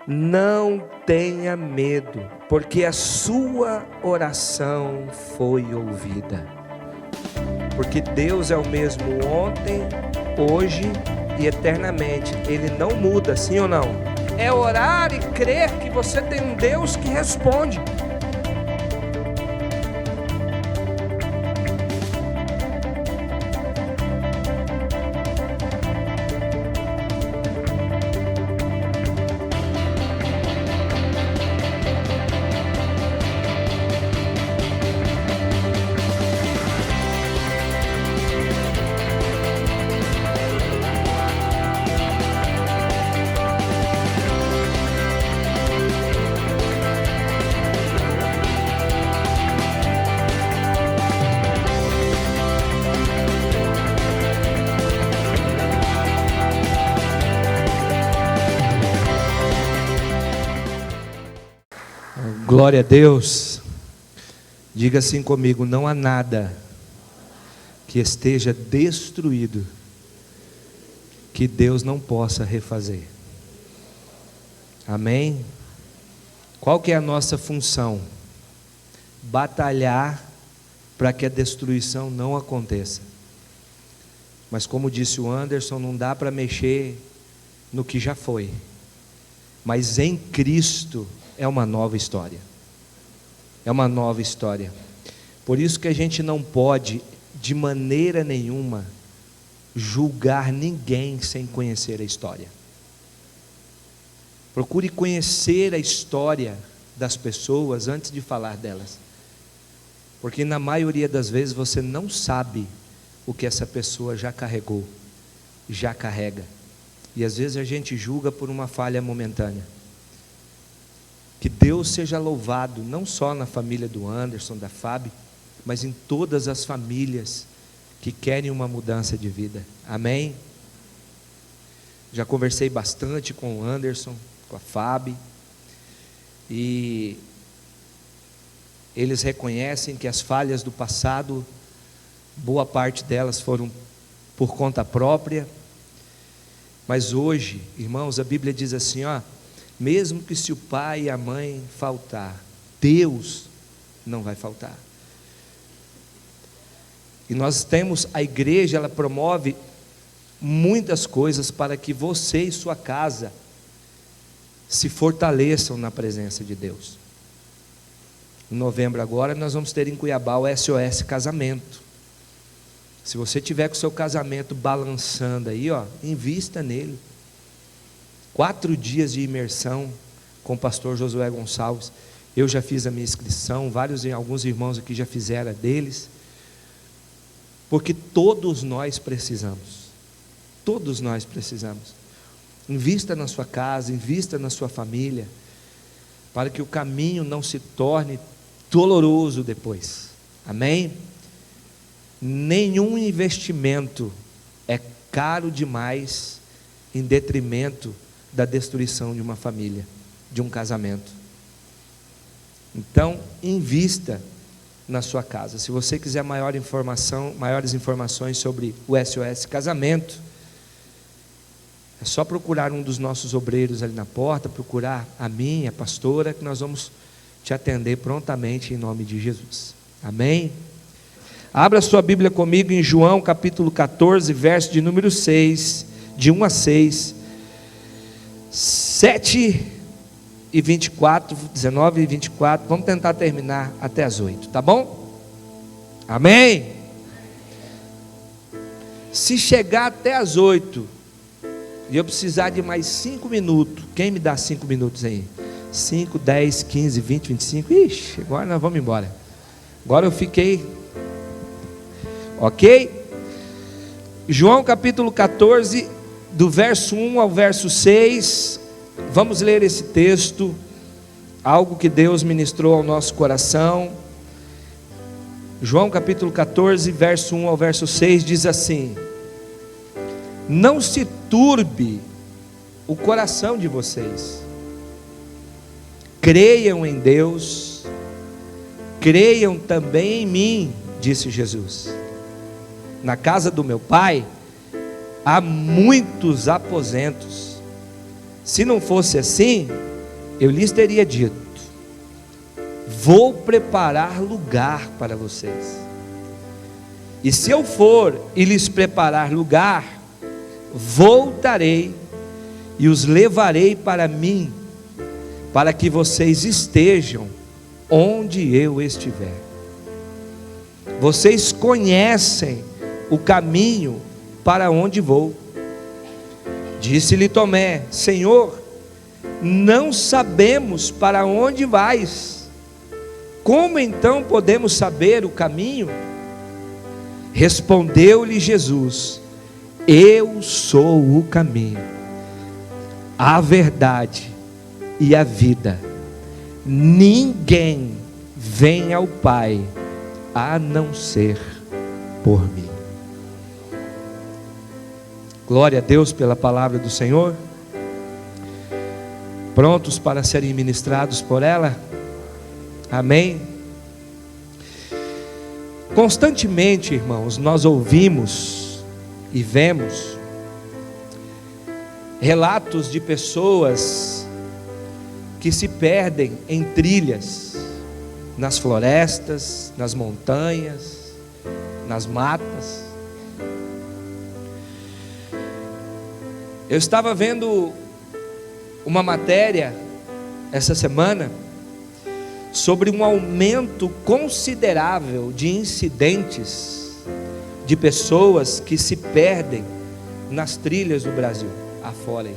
Não tenha medo, porque a sua oração foi ouvida. Porque Deus é o mesmo ontem, hoje e eternamente. Ele não muda, sim ou não? É orar e crer que você tem um Deus que responde. Glória a Deus. Diga assim comigo: não há nada que esteja destruído que Deus não possa refazer. Amém? Qual que é a nossa função? Batalhar para que a destruição não aconteça. Mas como disse o Anderson, não dá para mexer no que já foi. Mas em Cristo é uma nova história. É uma nova história. Por isso que a gente não pode, de maneira nenhuma, julgar ninguém sem conhecer a história. Procure conhecer a história das pessoas antes de falar delas. Porque na maioria das vezes você não sabe o que essa pessoa já carregou, já carrega. E às vezes a gente julga por uma falha momentânea. Que Deus seja louvado, não só na família do Anderson, da Fábio, mas em todas as famílias que querem uma mudança de vida. Amém? Já conversei bastante com o Anderson, com a Fábio, e eles reconhecem que as falhas do passado, boa parte delas foram por conta própria, mas hoje, irmãos, a Bíblia diz assim, mesmo que se o pai e a mãe faltar, Deus não vai faltar. E nós temos, a igreja, ela promove muitas coisas para que você e sua casa se fortaleçam na presença de Deus. Em novembro agora nós vamos ter em Cuiabá o SOS Casamento. Se você tiver com o seu casamento balançando aí, invista nele. 4 dias de imersão com o pastor Josué Gonçalves. Eu já fiz a minha inscrição, alguns irmãos aqui já fizeram a deles. Porque todos nós precisamos. Todos nós precisamos. Invista na sua casa, invista na sua família, para que o caminho não se torne doloroso depois. Amém? Nenhum investimento é caro demais em detrimento da destruição de uma família, de um casamento. Então, invista na sua casa. Se você quiser maiores informações sobre o SOS Casamento, é só procurar um dos nossos obreiros ali na porta, procurar a mim, a pastora, que nós vamos te atender prontamente em nome de Jesus. Amém? Abra sua Bíblia comigo em João capítulo 14, verso de número 6, de 1 a 6. 7 e 24, 19 e 24, vamos tentar terminar até as 8, tá bom? Amém? Se chegar até as 8 e eu precisar de mais 5 minutos, quem me dá 5 minutos aí? 5, 10, 15, 20, 25, ixi, agora nós vamos embora. Agora eu fiquei, ok? João capítulo 14, do verso 1 ao verso 6, vamos ler esse texto, algo que Deus ministrou ao nosso coração. João capítulo 14, verso 1 ao verso 6, diz assim: não se turbe o coração de vocês, creiam em Deus, creiam também em mim, disse Jesus. Na casa do meu Pai há muitos aposentos. Se não fosse assim, eu lhes teria dito: vou preparar lugar para vocês. E se eu for e lhes preparar lugar, voltarei e os levarei para mim, para que vocês estejam onde eu estiver. Vocês conhecem o caminho para onde vou. Disse-lhe Tomé: Senhor, não sabemos para onde vais. Como então podemos saber o caminho? Respondeu-lhe Jesus: eu sou o caminho, a verdade e a vida. Ninguém vem ao Pai a não ser por mim. Glória a Deus pela palavra do Senhor. Prontos para serem ministrados por ela? Amém? Constantemente, irmãos, nós ouvimos e vemos relatos de pessoas que se perdem em trilhas, nas florestas, nas montanhas, nas matas. Eu estava vendo uma matéria essa semana sobre um aumento considerável de incidentes de pessoas que se perdem nas trilhas do Brasil afora aí.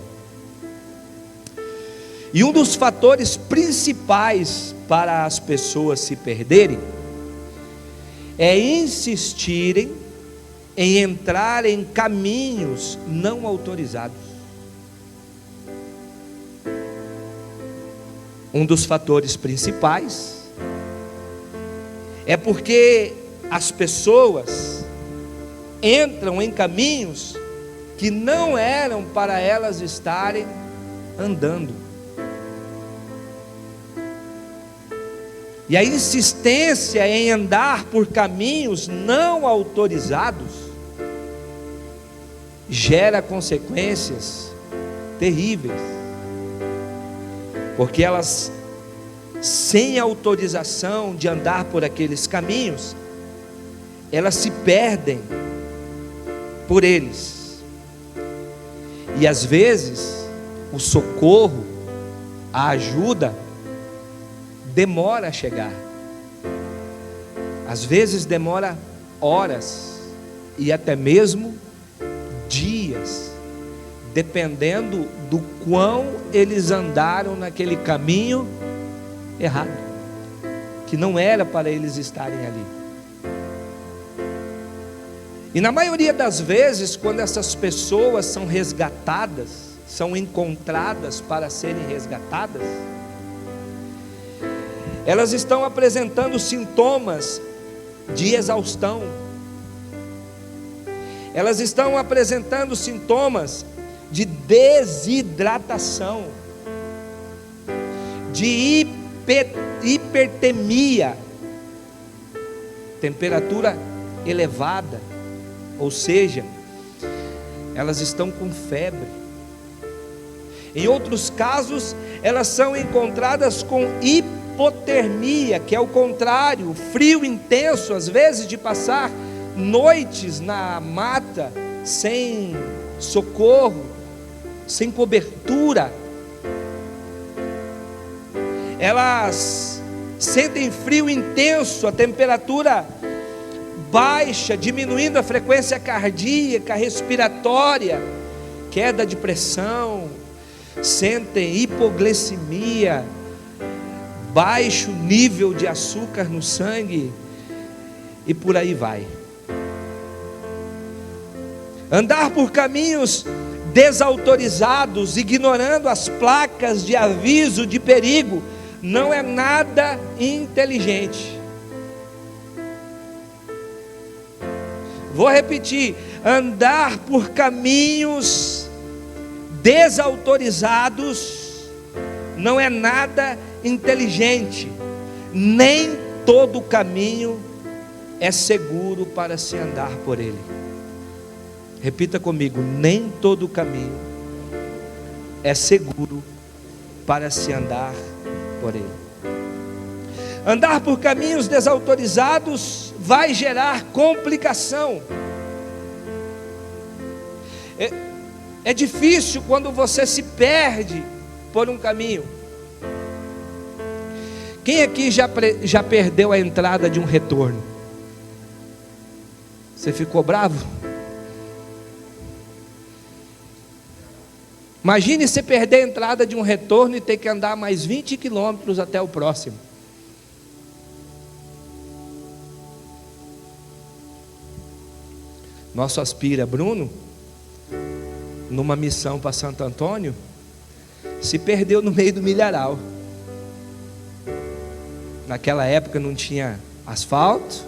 E um dos fatores principais para as pessoas se perderem é insistirem em entrar em caminhos não autorizados. Um dos fatores principais é porque as pessoas entram em caminhos que não eram para elas estarem andando. E a insistência em andar por caminhos não autorizados gera consequências terríveis, porque elas, sem autorização de andar por aqueles caminhos, elas se perdem por eles. E às vezes o socorro, a ajuda, demora a chegar. Às vezes demora horas e até mesmo dias, dependendo do quão eles andaram naquele caminho errado, que não era para eles estarem ali. E na maioria das vezes, quando essas pessoas são resgatadas, são encontradas para serem resgatadas, elas estão apresentando sintomas de exaustão, elas estão apresentando sintomas de desidratação, de hipertemia, temperatura elevada, ou seja, elas estão com febre. Em outros casos, elas são encontradas com hipotermia, que é o contrário, frio intenso, às vezes de passar noites na mata, sem socorro, sem cobertura. Elas sentem frio intenso, a temperatura baixa, diminuindo a frequência cardíaca, respiratória, queda de pressão, sentem hipoglicemia, baixo nível de açúcar no sangue, e por aí vai. Andar por caminhos desautorizados, ignorando as placas de aviso de perigo, não é nada inteligente. Vou repetir: andar por caminhos desautorizados não é nada inteligente. Nem todo caminho é seguro para se andar por ele. Repita comigo: nem todo caminho é seguro para se andar por ele. Andar por caminhos desautorizados vai gerar complicação. É difícil quando você se perde por um caminho. Quem aqui já perdeu a entrada de um retorno? Você ficou bravo? Imagine você perder a entrada de um retorno e ter que andar mais 20 quilômetros até o próximo. Nosso aspira Bruno, numa missão para Santo Antônio, se perdeu no meio do milharal. Naquela época não tinha asfalto,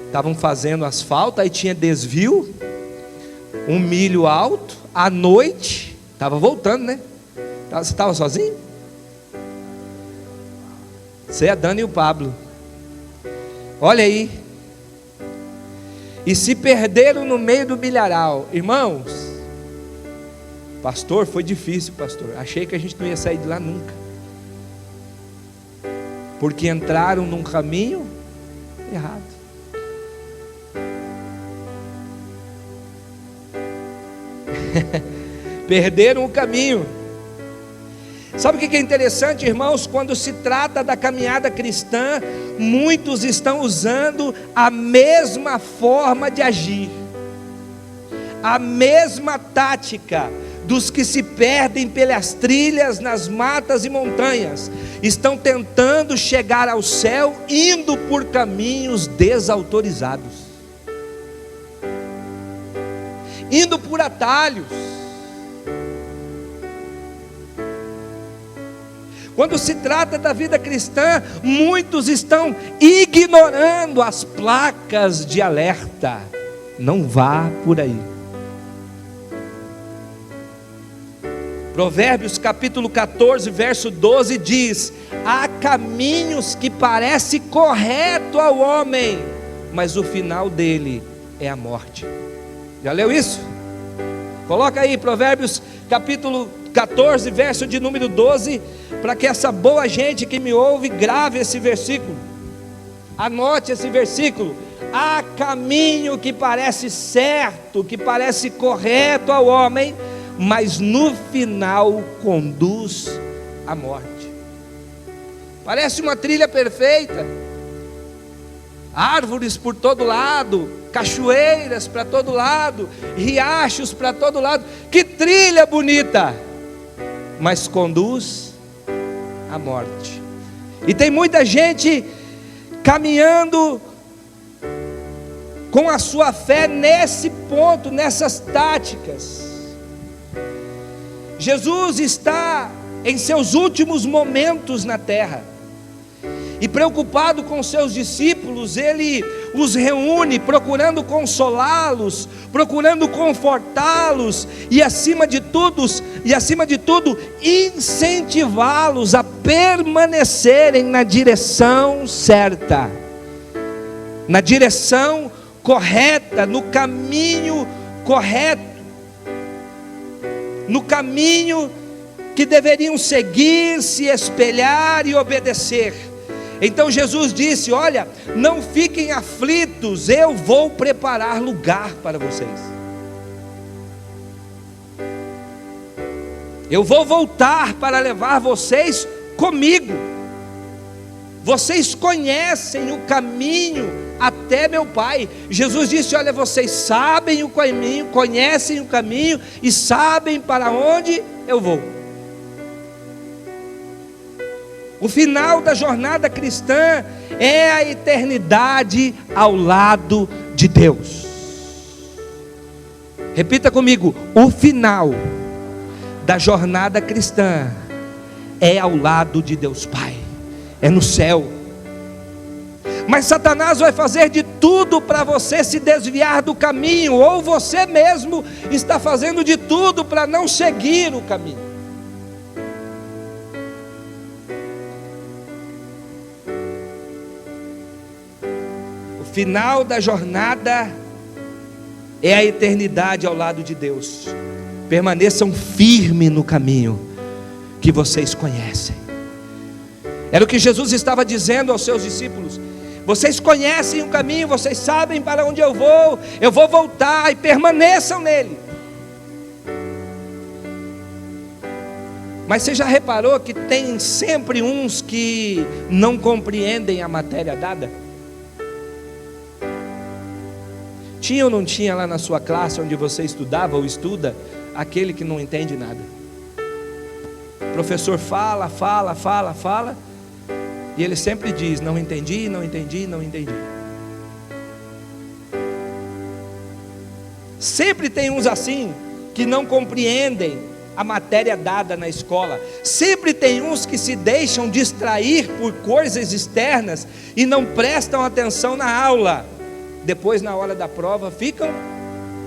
estavam fazendo asfalto, aí tinha desvio, um milho alto, à noite, estava voltando, né? Você estava sozinho? Você, a Dani e o Pablo. Olha aí. E se perderam no meio do milharal. Irmãos, pastor, foi difícil, pastor. Achei que a gente não ia sair de lá nunca. Porque entraram num caminho errado. Perderam o caminho. Sabe o que é interessante, irmãos? Quando se trata da caminhada cristã, muitos estão usando a mesma forma de agir, a mesma tática dos que se perdem pelas trilhas, nas matas e montanhas. Estão tentando chegar ao céu, indo por caminhos desautorizados, indo por atalhos. Quando se trata da vida cristã, muitos estão ignorando as placas de alerta. Não vá por aí. Provérbios capítulo 14, verso 12 diz: há caminhos que parecem correto ao homem, mas o final dele é a morte. Já leu isso? Coloca aí Provérbios capítulo 14, verso de número 12, para que essa boa gente que me ouve grave esse versículo, anote esse versículo. Há caminho que parece certo, que parece correto ao homem, mas no final conduz à morte. Parece uma trilha perfeita, árvores por todo lado, cachoeiras para todo lado, riachos para todo lado. Que trilha bonita! Mas conduz à morte. E tem muita gente caminhando com a sua fé nesse ponto, nessas táticas. Jesus está em seus últimos momentos na terra, e preocupado com seus discípulos, ele os reúne, procurando consolá-los, procurando confortá-los, e acima de tudo, incentivá-los a permanecerem na direção certa, na direção correta, no caminho correto, no caminho que deveriam seguir, se espelhar e obedecer. Então Jesus disse: olha, não fiquem aflitos, eu vou preparar lugar para vocês. Eu vou voltar para levar vocês comigo. Vocês conhecem o caminho até meu Pai. Jesus disse: olha, vocês sabem o caminho, conhecem o caminho e sabem para onde eu vou. O final da jornada cristã é a eternidade ao lado de Deus. Repita comigo: o final da jornada cristã é ao lado de Deus Pai, é no céu. Mas Satanás vai fazer de tudo para você se desviar do caminho, ou você mesmo está fazendo de tudo para não seguir o caminho. O final da jornada é a eternidade ao lado de Deus. Permaneçam firmes no caminho que vocês conhecem. Era o que Jesus estava dizendo aos seus discípulos: vocês conhecem o caminho, vocês sabem para onde eu vou voltar, e permaneçam nele. Mas você já reparou que tem sempre uns que não compreendem a matéria dada? Tinha ou não tinha lá na sua classe onde você estudava ou estuda, aquele que não entende nada? O professor fala, e ele sempre diz: não entendi, não entendi, não entendi. Sempre tem uns assim, que não compreendem a matéria dada na escola. Sempre tem uns que se deixam distrair por coisas externas e não prestam atenção na aula. Depois, na hora da prova, ficam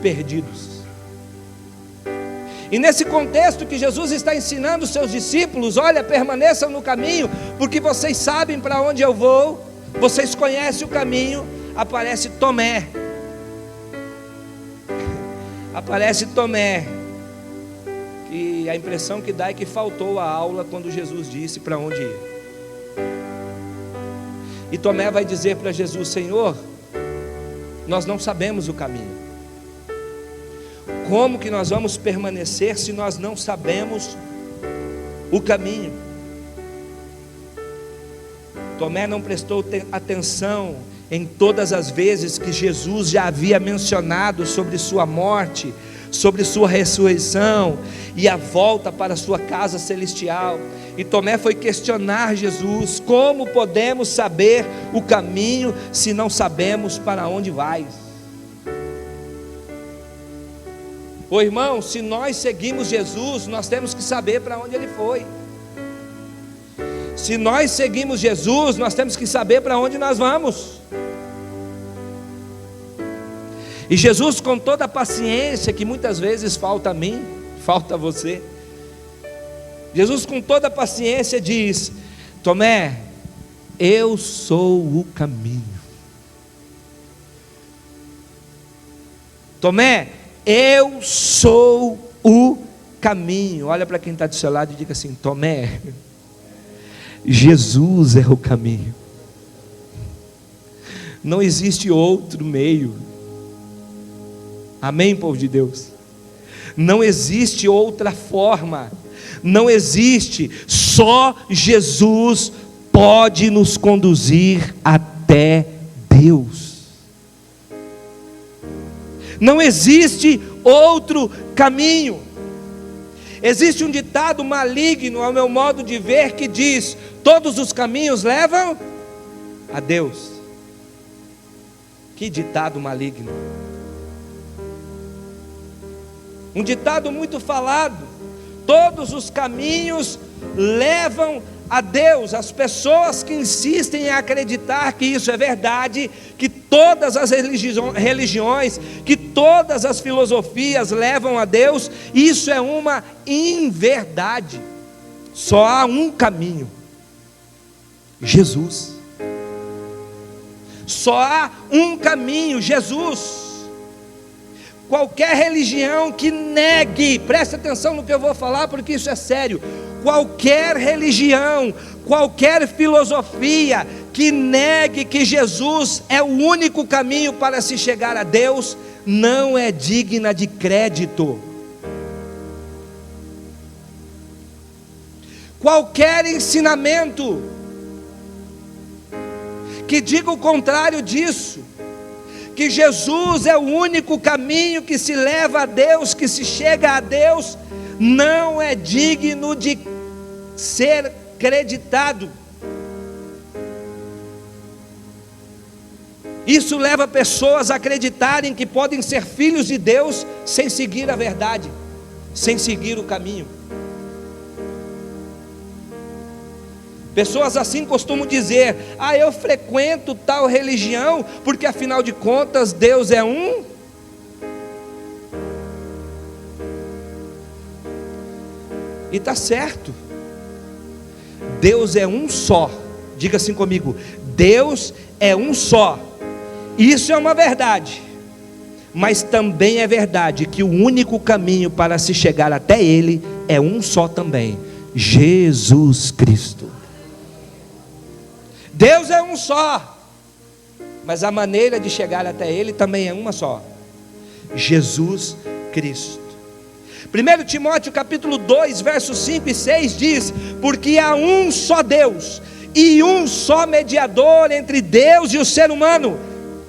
perdidos. E nesse contexto que Jesus está ensinando os seus discípulos: olha, permaneçam no caminho, porque vocês sabem para onde eu vou, vocês conhecem o caminho. Aparece Tomé. E a impressão que dá é que faltou a aula quando Jesus disse para onde ir. E Tomé vai dizer para Jesus: Senhor, nós não sabemos o caminho. Como que nós vamos permanecer se nós não sabemos o caminho? Tomé não prestou atenção em todas as vezes que Jesus já havia mencionado sobre sua morte, sobre sua ressurreição e a volta para a sua casa celestial. E Tomé foi questionar Jesus: como podemos saber o caminho se não sabemos para onde vais? Ô irmão, se nós seguimos Jesus, nós temos que saber para onde Ele foi. Se nós seguimos Jesus, nós temos que saber para onde nós vamos. E Jesus, com toda a paciência que muitas vezes falta a mim, falta a você, Jesus, com toda a paciência, diz: Tomé, eu sou o caminho. Tomé, eu sou o caminho. Olha para quem está do seu lado e diga assim: Tomé, Jesus é o caminho. Não existe outro meio. Amém, povo de Deus? Não existe outra forma. Não existe. Só Jesus pode nos conduzir até Deus. Não existe outro caminho. Existe um ditado maligno, ao meu modo de ver, que diz: todos os caminhos levam a Deus. Que ditado maligno. Um ditado muito falado: todos os caminhos levam a Deus. As pessoas que insistem em acreditar que isso é verdade, que todas as religiões, que todas as filosofias levam a Deus, isso é uma inverdade. Só há um caminho: Jesus. Só há um caminho: Jesus. Qualquer religião que negue, preste atenção no que eu vou falar, porque isso é sério. Qualquer religião, qualquer filosofia que negue que Jesus é o único caminho para se chegar a Deus, não é digna de crédito. Qualquer ensinamento que diga o contrário disso, que Jesus é o único caminho que se leva a Deus, que se chega a Deus, não é digno de ser creditado. Isso leva pessoas a acreditarem que podem ser filhos de Deus sem seguir a verdade, sem seguir o caminho. Pessoas assim costumam dizer: eu frequento tal religião porque afinal de contas Deus é um. E está certo. Deus é um só. Diga assim comigo: Deus é um só. Isso é uma verdade. Mas também é verdade que o único caminho para se chegar até Ele é um só também: Jesus Cristo. Deus é um só, mas a maneira de chegar até Ele também é uma só: Jesus Cristo. 1 Timóteo capítulo 2, versos 5 e 6 diz: porque há um só Deus e um só mediador entre Deus e o ser humano,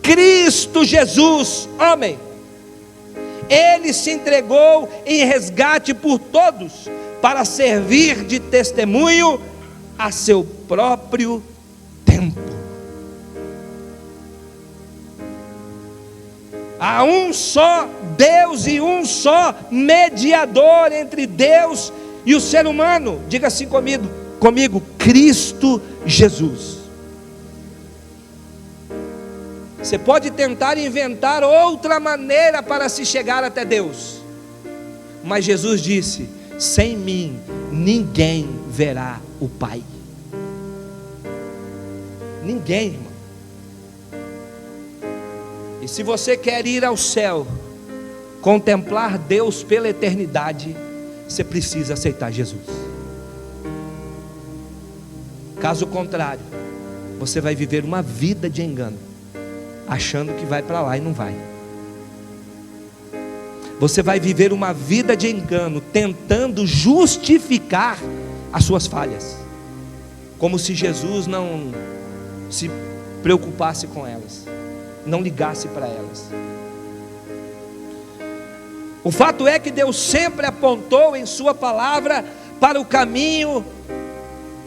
Cristo Jesus, homem. Ele se entregou em resgate por todos, para servir de testemunho a seu próprio tempo. Há um só Deus e um só mediador entre Deus e o ser humano. Diga assim comigo: Cristo Jesus. Você pode tentar inventar outra maneira para se chegar até Deus, mas Jesus disse: sem mim ninguém verá o Pai. Ninguém, irmão. E se você quer ir ao céu, contemplar Deus pela eternidade, você precisa aceitar Jesus. Caso contrário, você vai viver uma vida de engano, achando que vai para lá e não vai. Você vai viver uma vida de engano, tentando justificar as suas falhas, como se Jesus não se preocupasse com elas, não ligasse para elas. O fato é que Deus sempre apontou em sua palavra para o caminho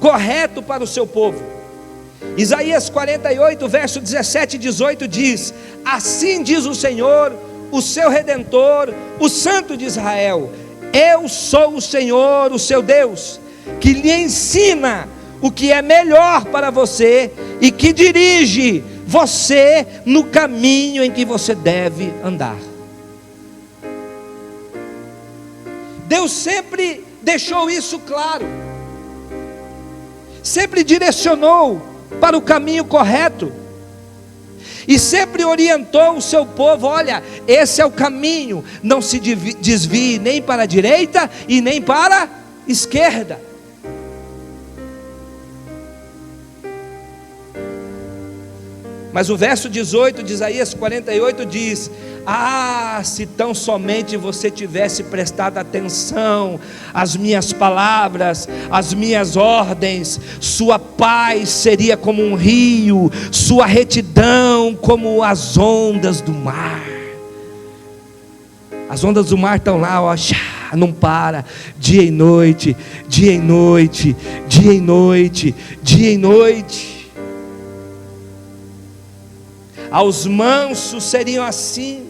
correto para o seu povo. Isaías 48, verso 17 e 18 diz: assim diz o Senhor, o seu Redentor, o Santo de Israel: eu sou o Senhor, o seu Deus, que lhe ensina o que é melhor para você e que dirige você no caminho em que você deve andar. Deus sempre deixou isso claro, sempre direcionou para o caminho correto, e sempre orientou o seu povo: olha, esse é o caminho, não se desvie nem para a direita e nem para a esquerda. Mas o verso 18 de Isaías 48 diz: ah, se tão somente você tivesse prestado atenção às minhas palavras, às minhas ordens, sua paz seria como um rio, sua retidão como as ondas do mar. As ondas do mar estão lá, ó, não para, dia e noite, dia e noite, dia e noite, dia e noite. Aos mansos seriam assim,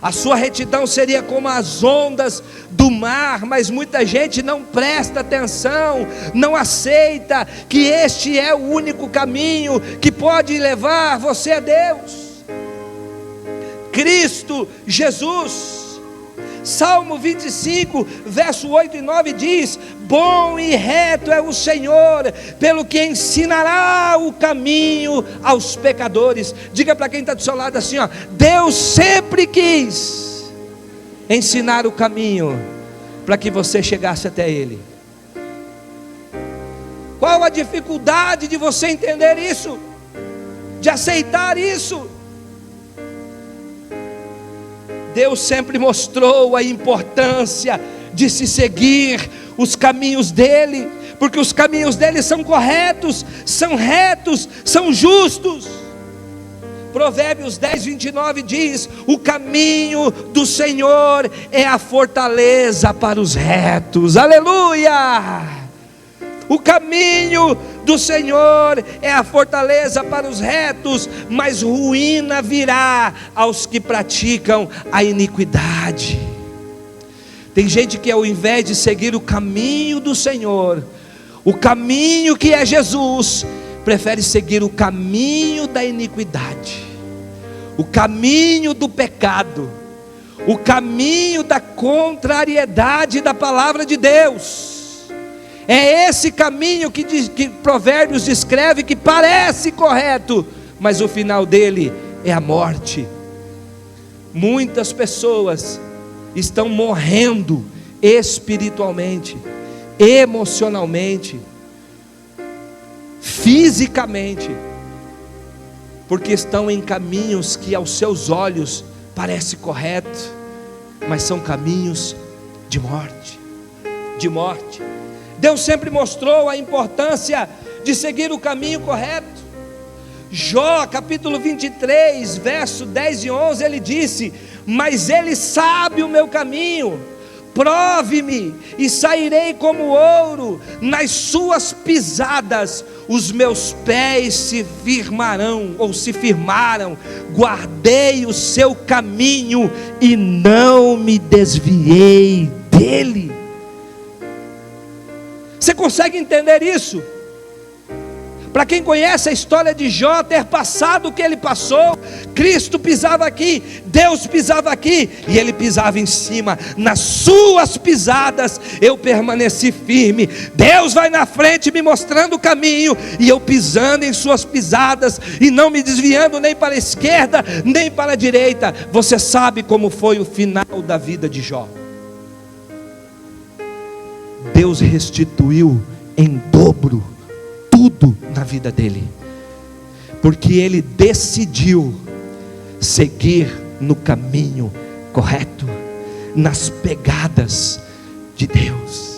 a sua retidão seria como as ondas do mar. Mas muita gente não presta atenção, não aceita que este é o único caminho que pode levar você a Deus: Cristo Jesus. Salmo 25, verso 8 e 9 diz: bom e reto é o Senhor, pelo que ensinará o caminho aos pecadores. Diga para quem está do seu lado assim, ó: Deus sempre quis ensinar o caminho para que você chegasse até Ele. Qual a dificuldade de você entender isso, de aceitar isso? Deus sempre mostrou a importância de se seguir os caminhos dele, porque os caminhos dele são corretos, são retos, são justos. Provérbios 10, 29 diz: o caminho do Senhor é a fortaleza para os retos. Aleluia! O caminho do Senhor é a fortaleza para os retos, mas ruína virá aos que praticam a iniquidade. Tem gente que, ao invés de seguir o caminho do Senhor, o caminho que é Jesus, prefere seguir o caminho da iniquidade, o caminho do pecado, o caminho da contrariedade da palavra de Deus. É esse caminho que Provérbios descreve, que parece correto, mas o final dele é a morte. Muitas pessoas estão morrendo espiritualmente, emocionalmente, fisicamente, porque estão em caminhos que aos seus olhos parece correto, mas são caminhos de morte, de morte. Deus sempre mostrou a importância de seguir o caminho correto. Jó, capítulo 23, verso 10 e 11, ele disse: mas Ele sabe o meu caminho, prove-me e sairei como ouro, nas suas pisadas os meus pés se firmarão, ou se firmaram, guardei o seu caminho e não me desviei dele. Você consegue entender isso? Para quem conhece a história de Jó, ter passado o que ele passou, Cristo pisava aqui, Deus pisava aqui, e ele pisava em cima. Nas suas pisadas eu permaneci firme. Deus vai na frente me mostrando o caminho, e eu pisando em suas pisadas, e não me desviando nem para a esquerda, nem para a direita. Você sabe como foi o final da vida de Jó. Deus restituiu em dobro tudo na vida dele, porque ele decidiu seguir no caminho correto, nas pegadas de Deus,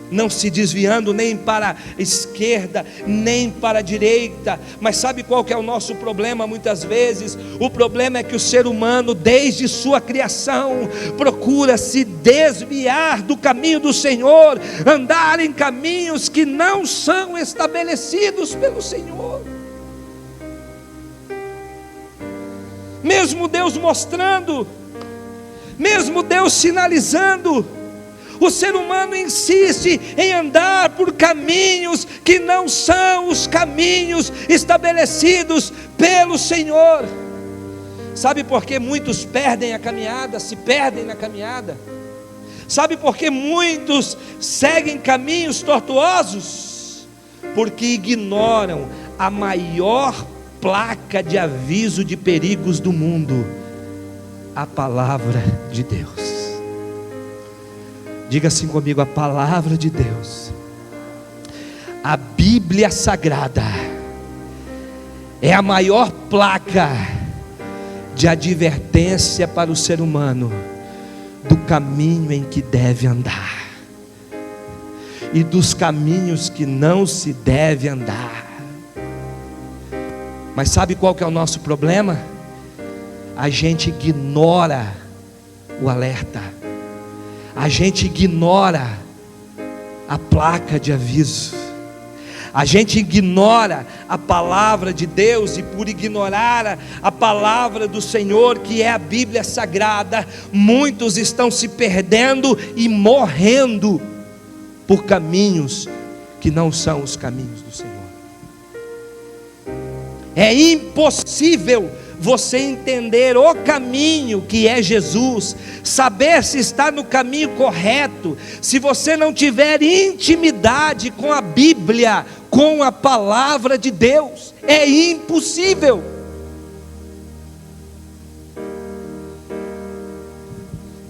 não se desviando nem para a esquerda, nem para a direita. Mas sabe qual que é o nosso problema muitas vezes? O problema é que o ser humano, desde sua criação, procura se desviar do caminho do Senhor, andar em caminhos que não são estabelecidos pelo Senhor. Mesmo Deus mostrando, mesmo Deus sinalizando, o ser humano insiste em andar por caminhos que não são os caminhos estabelecidos pelo Senhor. Sabe por que muitos perdem a caminhada, se perdem na caminhada? Sabe por que muitos seguem caminhos tortuosos? Porque ignoram a maior placa de aviso de perigos do mundo, a palavra de Deus. Diga assim comigo: a palavra de Deus, a Bíblia Sagrada, é a maior placa de advertência para o ser humano do caminho em que deve andar e dos caminhos que não se deve andar. Mas sabe qual que é o nosso problema? A gente ignora o alerta, a gente ignora a placa de aviso, a gente ignora a palavra de Deus, e por ignorar a palavra do Senhor, que é a Bíblia Sagrada, muitos estão se perdendo e morrendo por caminhos que não são os caminhos do Senhor. É impossível você entender o caminho que é Jesus, saber se está no caminho correto, se você não tiver intimidade com a Bíblia, com a palavra de Deus. É impossível.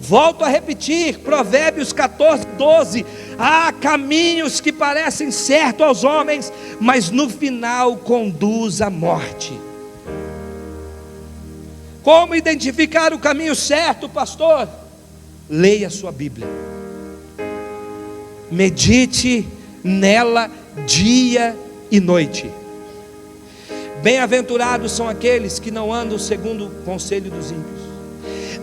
Volto a repetir, Provérbios 14:12, há caminhos que parecem certos aos homens, mas no final conduz à morte. Como identificar o caminho certo, pastor? Leia a sua Bíblia, medite nela dia e noite. Bem-aventurados são aqueles que não andam segundo o conselho dos ímpios,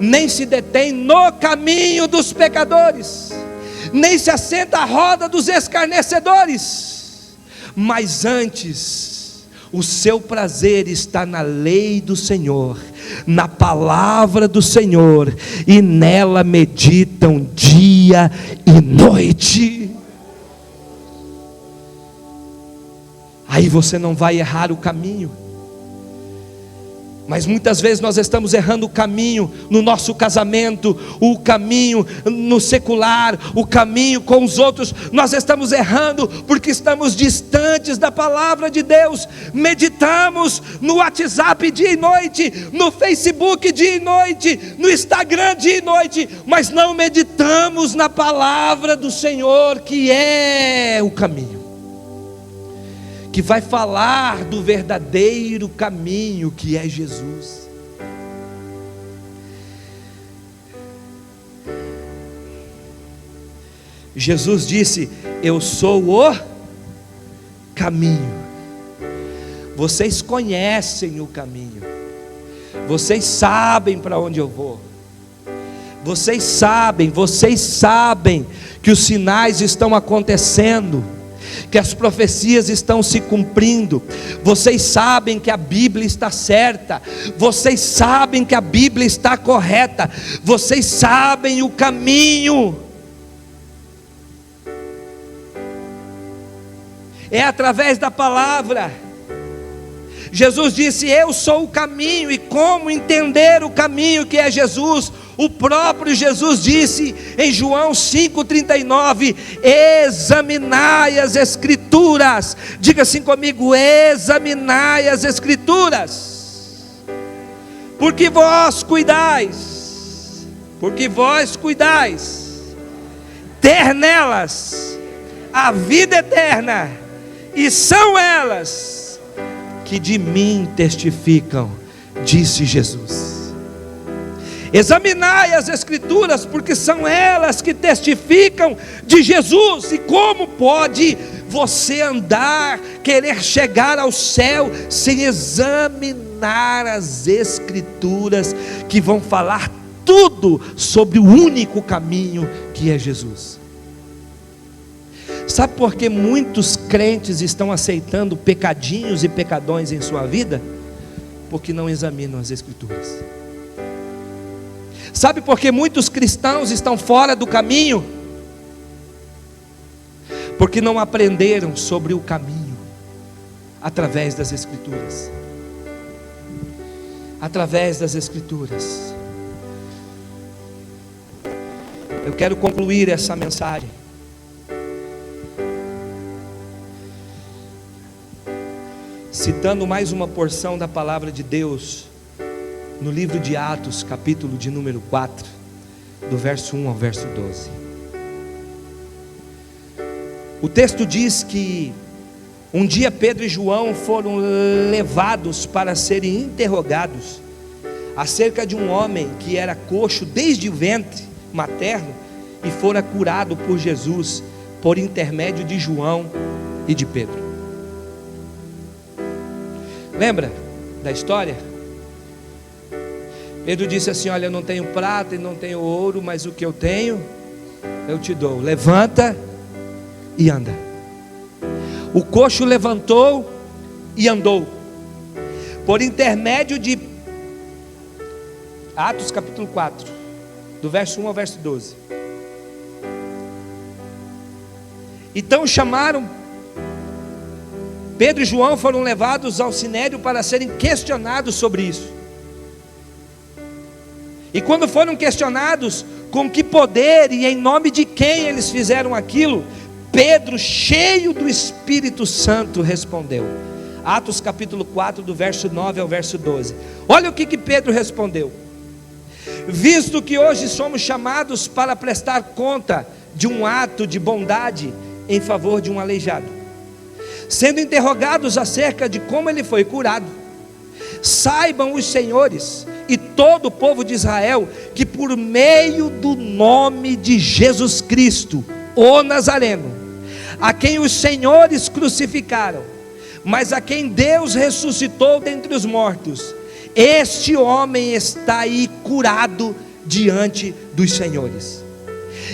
nem se detém no caminho dos pecadores, nem se assenta à roda dos escarnecedores, mas antes o seu prazer está na lei do Senhor, na palavra do Senhor, e nela meditam dia e noite. Aí você não vai errar o caminho. Mas muitas vezes nós estamos errando o caminho no nosso casamento, o caminho no secular, o caminho com os outros. Nós estamos errando porque estamos distantes da palavra de Deus. Meditamos no WhatsApp dia e noite, no Facebook dia e noite, no Instagram dia e noite, mas não meditamos na palavra do Senhor, que é o caminho, que vai falar do verdadeiro caminho, que é Jesus. Jesus disse: eu sou o caminho. Vocês conhecem o caminho, vocês sabem para onde eu vou, vocês sabem que os sinais estão acontecendo, que as profecias estão se cumprindo. Vocês sabem que a Bíblia está certa, vocês sabem que a Bíblia está correta, vocês sabem o caminho. É através da palavra. Jesus disse: eu sou o caminho. E como entender o caminho que é Jesus? O próprio Jesus disse em João 5,39: examinai as Escrituras. Diga assim comigo: examinai as Escrituras, porque vós cuidais ter nelas a vida eterna, e são elas que de mim testificam, disse Jesus. Examinai as Escrituras, porque são elas que testificam de Jesus. E como pode você andar, querer chegar ao céu, sem examinar as Escrituras, que vão falar tudo sobre o único caminho, que é Jesus? Sabe por que muitos crentes estão aceitando pecadinhos e pecadões em sua vida? Porque não examinam as Escrituras. Sabe por que muitos cristãos estão fora do caminho? Porque não aprenderam sobre o caminho através das Escrituras. Através das Escrituras. Eu quero concluir essa mensagem citando mais uma porção da palavra de Deus no livro de Atos, capítulo de número 4, do verso 1 ao verso 12. O texto diz que um dia Pedro e João foram levados para serem interrogados acerca de um homem que era coxo desde o ventre materno e fora curado por Jesus por intermédio de João e de Pedro. Lembra da história? Pedro disse assim: olha, eu não tenho prata e não tenho ouro, mas o que eu tenho, eu te dou. Levanta e anda. O coxo levantou e andou. Por intermédio de Atos capítulo 4, do verso 1 ao verso 12. Então chamaram Pedro e João, foram levados ao sinédrio para serem questionados sobre isso. E quando foram questionados com que poder e em nome de quem eles fizeram aquilo, Pedro, cheio do Espírito Santo, respondeu. Atos capítulo 4, do verso 9 ao verso 12. Olha o que Pedro respondeu: visto que hoje somos chamados para prestar conta de um ato de bondade em favor de um aleijado, sendo interrogados acerca de como ele foi curado, saibam os senhores e todo o povo de Israel que por meio do nome de Jesus Cristo, o Nazareno, a quem os senhores crucificaram, mas a quem Deus ressuscitou dentre os mortos, este homem está aí curado diante dos senhores.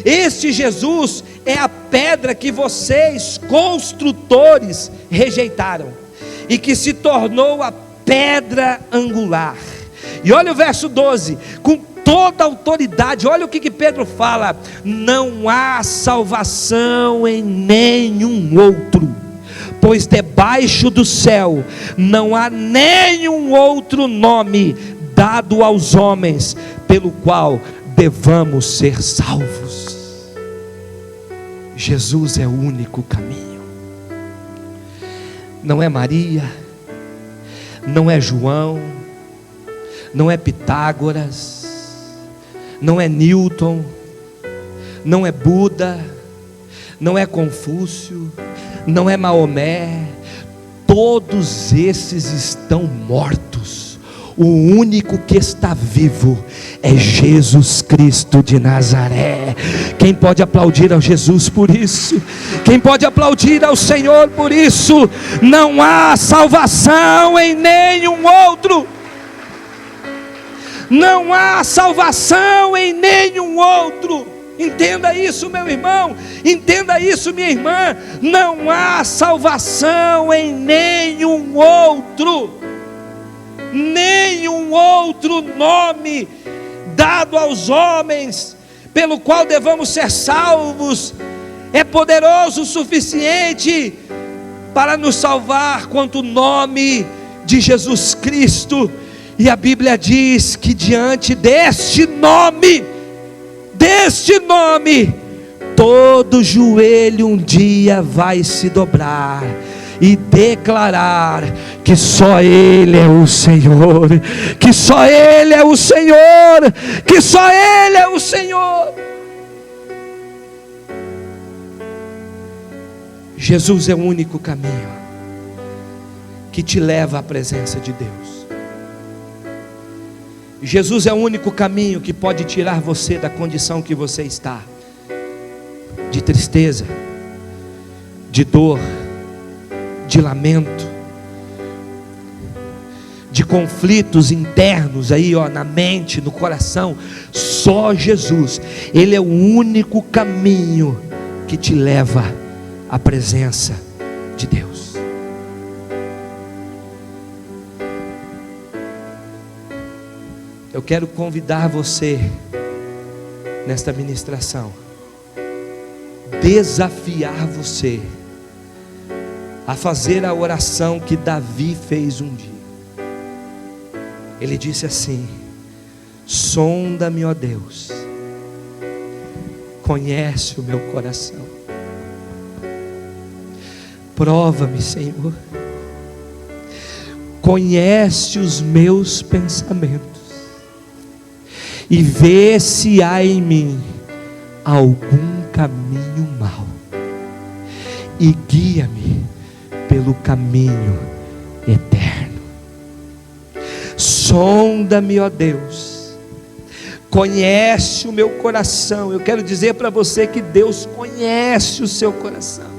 Este Jesus é a pedra que vocês, construtores, rejeitaram, e que se tornou a pedra angular. E olha o verso 12, com toda a autoridade, olha o que Pedro fala: não há salvação em nenhum outro, pois debaixo do céu não há nenhum outro nome dado aos homens pelo qual devamos ser salvos. Jesus é o único caminho. Não é Maria, não é João, não é Pitágoras, não é Newton, não é Buda, não é Confúcio, não é Maomé. Todos esses estão mortos. O único que está vivo é Jesus Cristo de Nazaré. Quem pode aplaudir ao Jesus por isso? Quem pode aplaudir ao Senhor por isso? Não há salvação em nenhum outro. Não há salvação em nenhum outro. Entenda isso, meu irmão. Entenda isso, minha irmã. Não há salvação em nenhum outro. Nenhum outro nome dado aos homens pelo qual devamos ser salvos é poderoso o suficiente para nos salvar quanto o nome de Jesus Cristo. E a Bíblia diz que diante deste nome, todo joelho um dia vai se dobrar e declarar que só Ele é o Senhor, que só Ele é o Senhor, que só Ele é o Senhor. Jesus é o único caminho que te leva à presença de Deus. Jesus é o único caminho que pode tirar você da condição que você está, de tristeza, de dor, de lamento, de conflitos internos aí, na mente, no coração. Só Jesus, Ele é o único caminho que te leva à presença de Deus. Eu quero convidar você nesta ministração, desafiar você a fazer a oração que Davi fez um dia. Ele disse assim: sonda-me, ó Deus, conhece o meu coração, prova-me, Senhor, conhece os meus pensamentos e vê se há em mim algum caminho mau, e guia-me pelo caminho eterno. Sonda-me, ó Deus, conhece o meu coração. Eu quero dizer para você que Deus conhece o seu coração,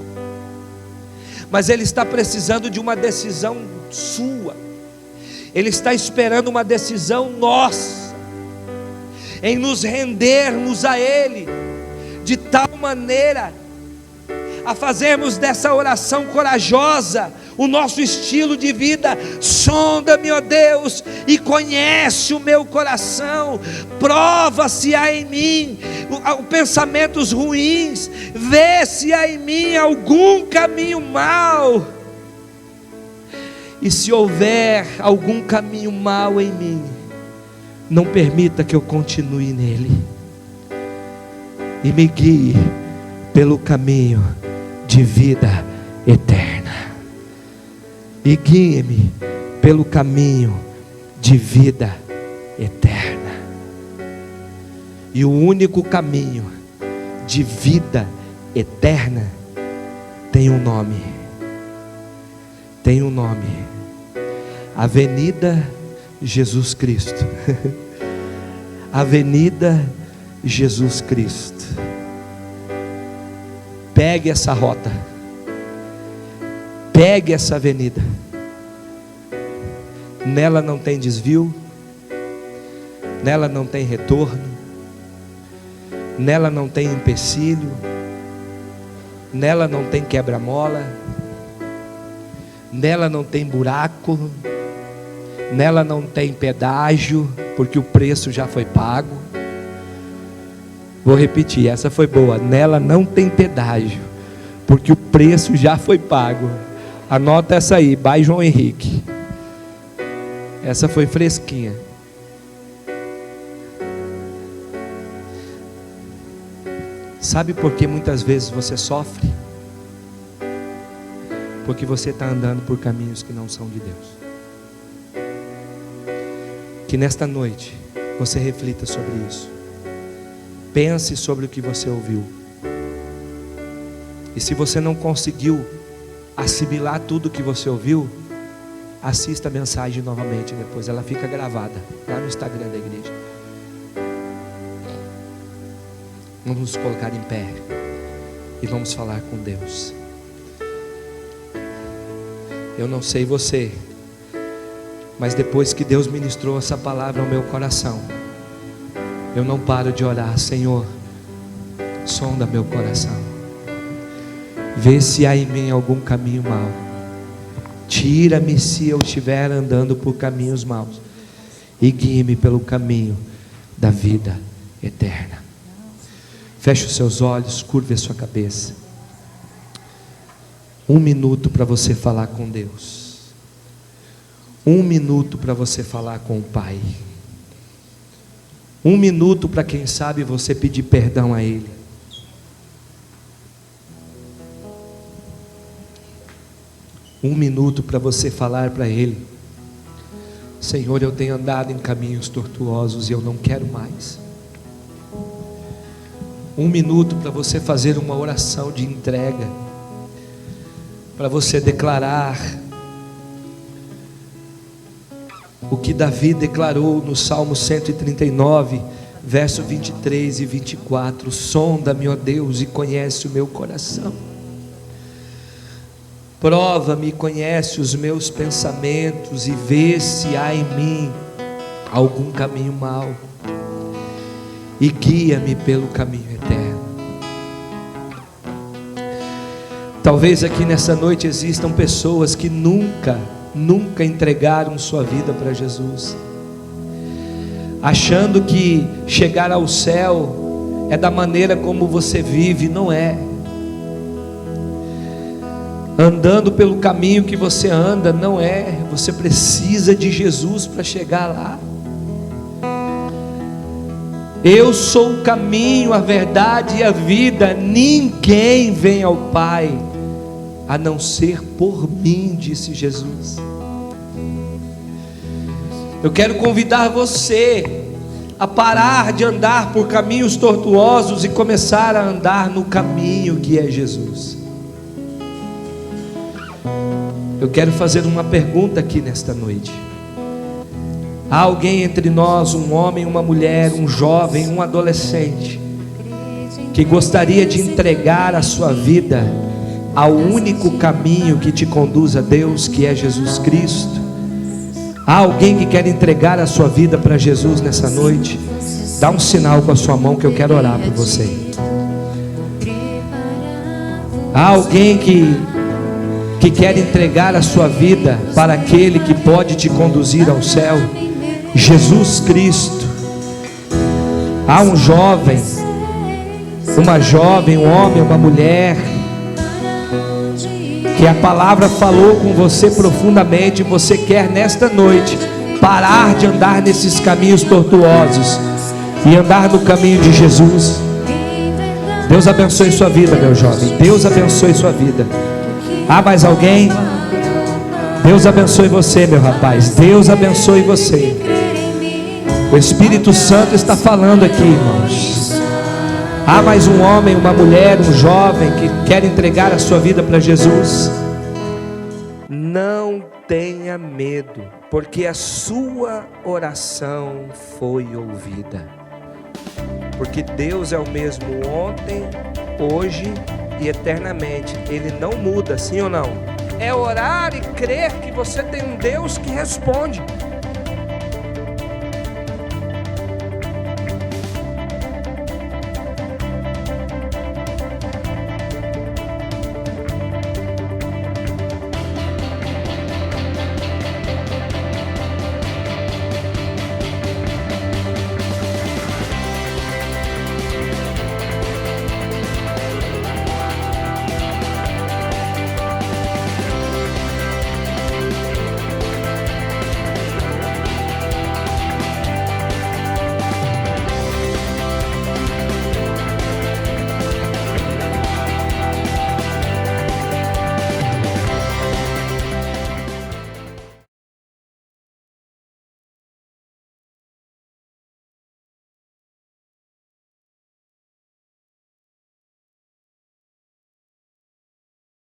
mas Ele está precisando de uma decisão sua. Ele está esperando uma decisão nossa, em nos rendermos a Ele, de tal maneira a fazermos dessa oração corajosa o nosso estilo de vida. Sonda-me, ó Deus, e conhece o meu coração, prova se há em mim pensamentos ruins, vê se há em mim algum caminho mau, e se houver algum caminho mau em mim, não permita que eu continue nele, e me guie pelo caminho de vida eterna. E guie-me pelo caminho de vida eterna. E o único caminho de vida eterna tem um nome. Tem um nome: Avenida Jesus Cristo. Avenida Jesus Cristo. Pegue essa rota, pegue essa avenida. Nela não tem desvio, nela não tem retorno, nela não tem empecilho, nela não tem quebra-mola, nela não tem buraco, nela não tem pedágio, porque o preço já foi pago. Vou repetir, essa foi boa. Nela não tem pedágio, porque o preço já foi pago. Anota essa aí, by João Henrique. Essa foi fresquinha. Sabe por que muitas vezes você sofre? Porque você está andando por caminhos que não são de Deus. Que nesta noite você reflita sobre isso. Pense sobre o que você ouviu. E se você não conseguiu assimilar tudo o que você ouviu, assista a mensagem novamente depois. Ela fica gravada lá no Instagram da igreja. Vamos nos colocar em pé e vamos falar com Deus. Eu não sei você, mas depois que Deus ministrou essa palavra ao meu coração, eu não paro de orar: Senhor, sonda meu coração, vê se há em mim algum caminho mau, tira-me se eu estiver andando por caminhos maus, e guie-me pelo caminho da vida eterna. Feche os seus olhos, curve a sua cabeça. 1 minuto para você falar com Deus. 1 minuto para você falar com o Pai. 1 minuto para, quem sabe, você pedir perdão a Ele. Um minuto para você falar para Ele: Senhor, eu tenho andado em caminhos tortuosos e eu não quero mais. 1 minuto para você fazer uma oração de entrega, para você declarar o que Davi declarou no Salmo 139, verso 23 e 24: sonda-me, ó Deus, e conhece o meu coração. Prova-me e conhece os meus pensamentos, e vê se há em mim algum caminho mau, e guia-me pelo caminho eterno. Talvez aqui nessa noite existam pessoas que nunca entregaram sua vida para Jesus, achando que chegar ao céu é da maneira como você vive. Não é. Andando pelo caminho que você anda, não é. Você precisa de Jesus para chegar lá. Eu sou o caminho, a verdade e a vida. Ninguém vem ao Pai a não ser por mim, disse Jesus. Eu quero convidar você a parar de andar por caminhos tortuosos e começar a andar no caminho que é Jesus. Eu quero fazer uma pergunta aqui nesta noite. Há alguém entre nós, um homem, uma mulher, um jovem, um adolescente, que gostaria de entregar a sua vida ao único caminho que te conduz a Deus, que é Jesus Cristo? Há alguém que quer entregar a sua vida para Jesus nessa noite? Dá um sinal com a sua mão que eu quero orar por você. Há alguém que quer entregar a sua vida para aquele que pode te conduzir ao céu, Jesus Cristo? Há um jovem, uma jovem, um homem, uma mulher, que a palavra falou com você profundamente, e você quer nesta noite parar de andar nesses caminhos tortuosos e andar no caminho de Jesus. Deus abençoe sua vida, meu jovem. Deus abençoe sua vida. Há mais alguém? Deus abençoe você, meu rapaz. Deus abençoe você. O Espírito Santo está falando aqui, irmãos. Há mais um homem, uma mulher, um jovem que quer entregar a sua vida para Jesus? Não tenha medo, porque a sua oração foi ouvida. Porque Deus é o mesmo ontem, hoje e eternamente. Ele não muda, sim ou não? É orar e crer que você tem um Deus que responde.